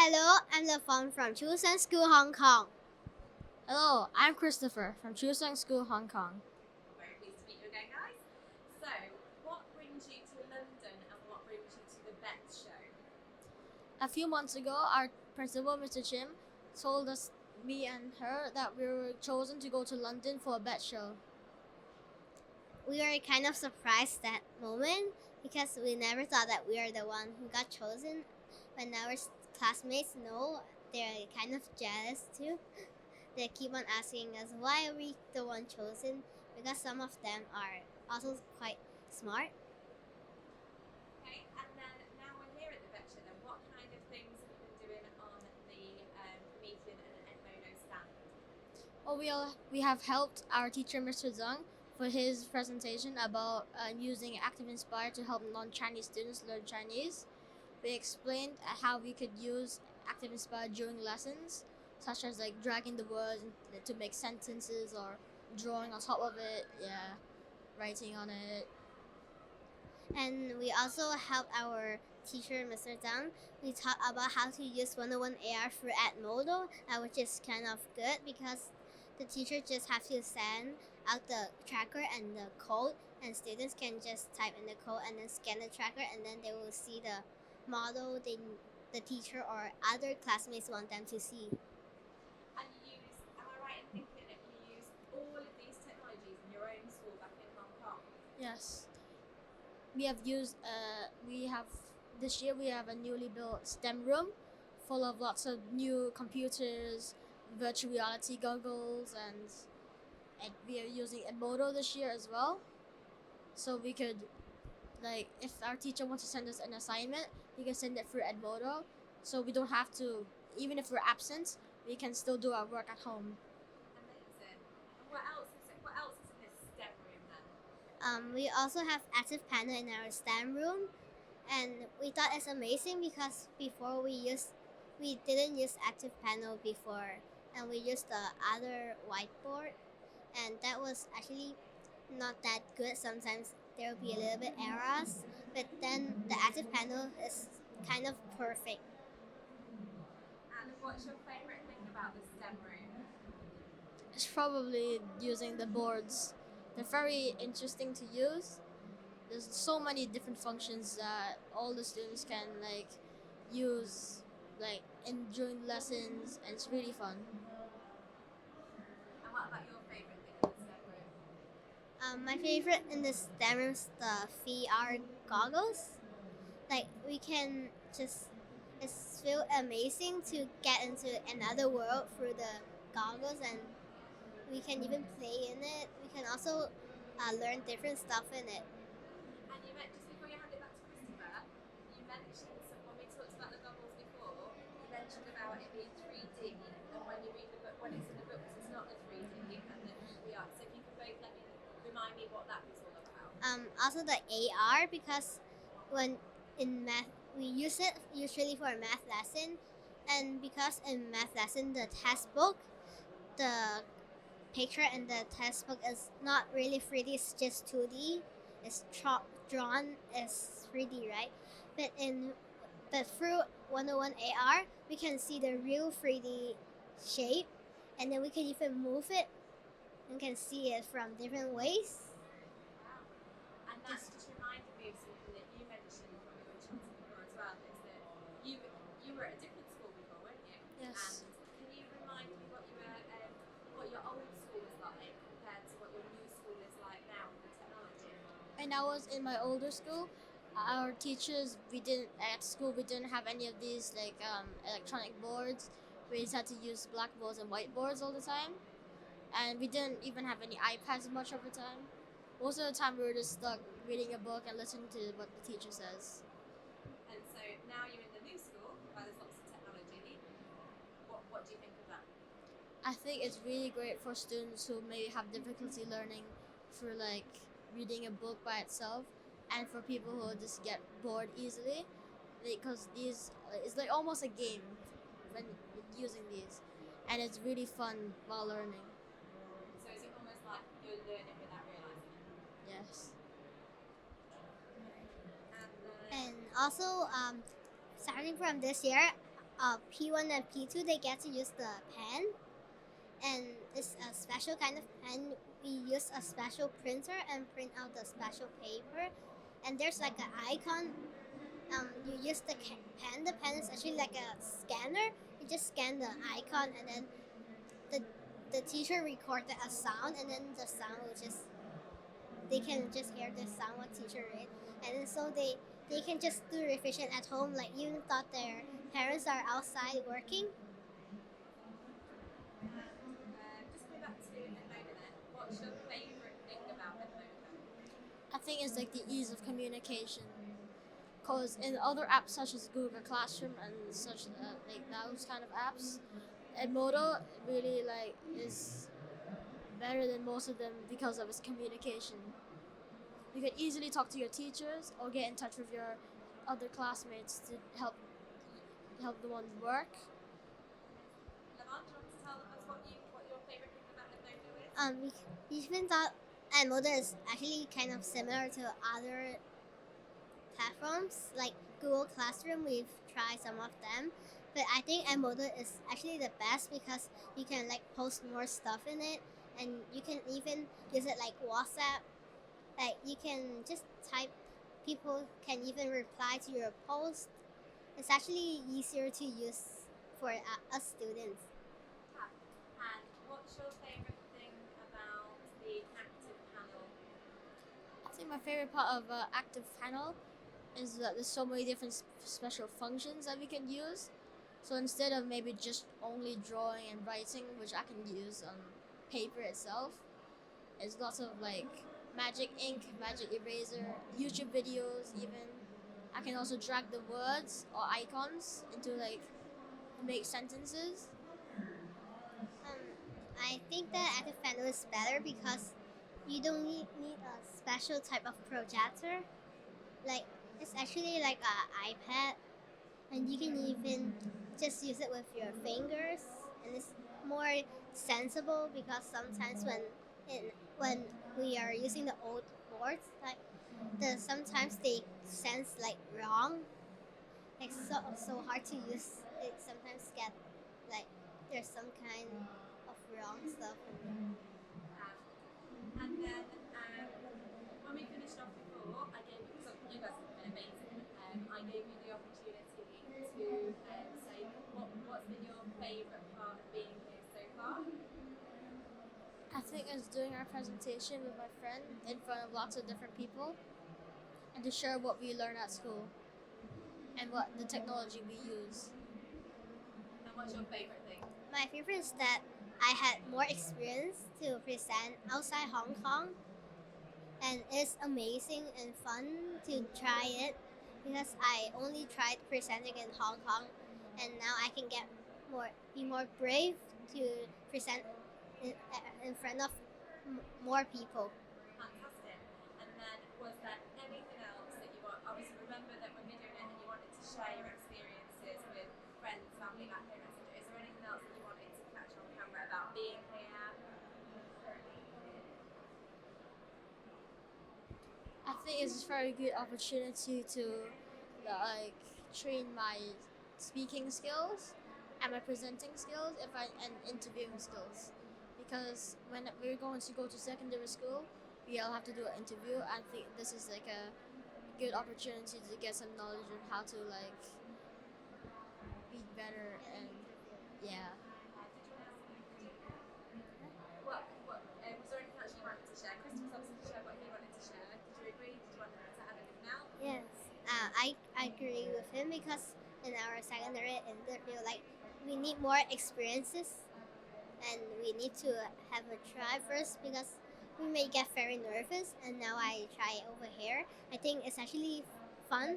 Hello, I'm Lafon from Chusan School, Hong Kong. Hello, I'm Christopher from Chuseong School, Hong Kong. Very pleased to meet you again, guys. So, what brings you to London and what brings you to the Bets Show? A few months ago, our principal, Mr. Chim, told us, me and her, that we were chosen to go to London for a bet show. We were kind of surprised that moment because we never thought that we are the one who got chosen. When our classmates know, they're kind of jealous too. They keep on asking us why are we the one chosen because some of them are also quite smart. Okay, and then now we're here at the Bet Show, then what kind of things have you been doing on the Promethean and Edmodo stand? We have helped our teacher, Mr. Zhang, for his presentation about using Active Inspire to help non-Chinese students learn Chinese. We explained how we could use Active Inspire during lessons, such as like dragging the words to make sentences or drawing on top of it, writing on it. And we also helped our teacher, Mr. Zhang. We talked about how to use 101 AR for Edmodo, which is kind of good because the teacher just have to send out the tracker and the code, and students can just type in the code and then scan the tracker, and then they will see the model the teacher or other classmates want them to see. And you use, am I right in thinking that you use all of these technologies in your own school back in Hong Kong? Yes, we have used. We have this year we have a newly built STEM room, full of lots of new computers, virtual reality goggles, and we are using Edmodo this year as well. So we could, like, if our teacher wants to send us an assignment, we can send it through Edmodo. So we don't have to, even if we're absent, we can still do our work at home. Amazing. And what else is it? What else is in this STEM room then? We also have active panel in our STEM room, and we thought it's amazing because before we didn't use active panel before, and we used the other whiteboard, and that was actually not that good. Sometimes there will be a little bit errors, but then the active panel is kind of perfect. And what's your favourite thing about the STEM room? It's probably using the boards. They're very interesting to use. There's so many different functions that all the students can like use like in during lessons, and it's really fun. And what about your favourite thing in the STEM room? My favorite in the STEM room is the VR goggles. Like we can just it's feel amazing to get into another world through the goggles, and we can even play in it. We can also learn different stuff in it. And you mentioned, just before you hand it back to Christopher, you mentioned when we talked about the goggles before, you mentioned about it being 3D, and when you read the book, when it's in the books, it's not the 3D, and the VR. So if you could both let me remind me what that was all about. Also the AR because when in math we use it usually for a math lesson, and because in math lesson the textbook, the picture in the textbook is not really 3D, it's just 2D. It's drawn as 3D, right? But in but through 101 AR, we can see the real 3D shape, and then we can even move it and can see it from different ways. Wow. And that just reminded me of something that you mentioned when we were chatting before as well, is that you were at a different school before, weren't you? Yes. And can you remind me what your old school was like compared to what your new school is like now with the technology? And I was in my older school. Our teachers, we didn't have any of these like electronic boards. We just had to use blackboards and whiteboards all the time, and we didn't even have any iPads much of the time. Most of the time, we were just stuck reading a book and listening to what the teacher says. And so now you're in the new school where there's lots of technology. What do you think of that? I think it's really great for students who maybe have difficulty learning through like reading a book by itself, and for people who just get bored easily, because these it's like almost a game when using these, and it's really fun while learning. So is it almost like you're learning without realising it? Yes. And And also, starting from this year, P1 and P2 they get to use the pen, and it's a special kind of pen. We use a special printer and print out the special paper, and there's like an icon. You use the pen. The pen is actually like a scanner. You just scan the icon, and then the the teacher recorded a sound, and then the sound will just they can just hear the sound what teacher read, and then so they can just do revision at home, like even thought their parents are outside working. Just going back to Edmodo then, what's your favourite thing about Edmodo? I think it's like the ease of communication. Because in other apps such as Google Classroom and such like those kind of apps, Edmodo really like is better than most of them because of its communication. You can easily talk to your teachers or get in touch with your other classmates to help them on work. Lamont, do you want to tell us what your favourite thing about Edmodo is? We even thought Edmodo is actually kind of similar to other platforms like Google Classroom. We've tried some of them, but I think Edmodo is actually the best because you can like post more stuff in it, and you can even use it like WhatsApp. Like you can just type. People can even reply to your post. It's actually easier to use for us students. And what's your favourite thing about the active panel? I think my favorite part of Active Panel is that there's so many different special functions that we can use. So instead of maybe just only drawing and writing, which I can use on paper itself, there's lots of like magic ink, magic eraser, YouTube videos even. I can also drag the words or icons into like make sentences. I think that Active Panel is better because you don't need a special type of projector. Like it's actually like an iPad, and you can even just use it with your fingers, and it's more sensible because sometimes when we are using the old boards, like sometimes they sense like wrong, like so hard to use. It sometimes get like there's some kind of wrong stuff in there. And then when we finished off before, I gave you, so you guys have been amazing. I gave you the opportunity to say what's been your favourite part of being here so far. I think it's doing our presentation with my friend in front of lots of different people and to share what we learn at school and what the technology we use. And what's your favourite thing? My favorite is that I had more experience to present outside Hong Kong, and it's amazing and fun to try it because I only tried presenting in Hong Kong, and now I can be more brave to present in front of more people. Fantastic. And then was there anything else that you want? Obviously, remember that we're videoing it and you wanted to share your experiences with friends, family back home, etc. Is there anything else that you wanted to catch on camera about being here? I think it's a very good opportunity to like train my speaking skills and my presenting skills and interviewing skills. Because when we're going to go to secondary school, we all have to do an interview. I think this is like a good opportunity to get some knowledge on how to like be better and yeah. What was there anything else you wanted to share? Chris was obviously shared what he wanted to share. Did you agree? Did you want to add anything else? Yes, I agree with him because in our secondary interview, like we need more experiences, and we need to have a try first because we may get very nervous. And now I try over here. I think it's actually fun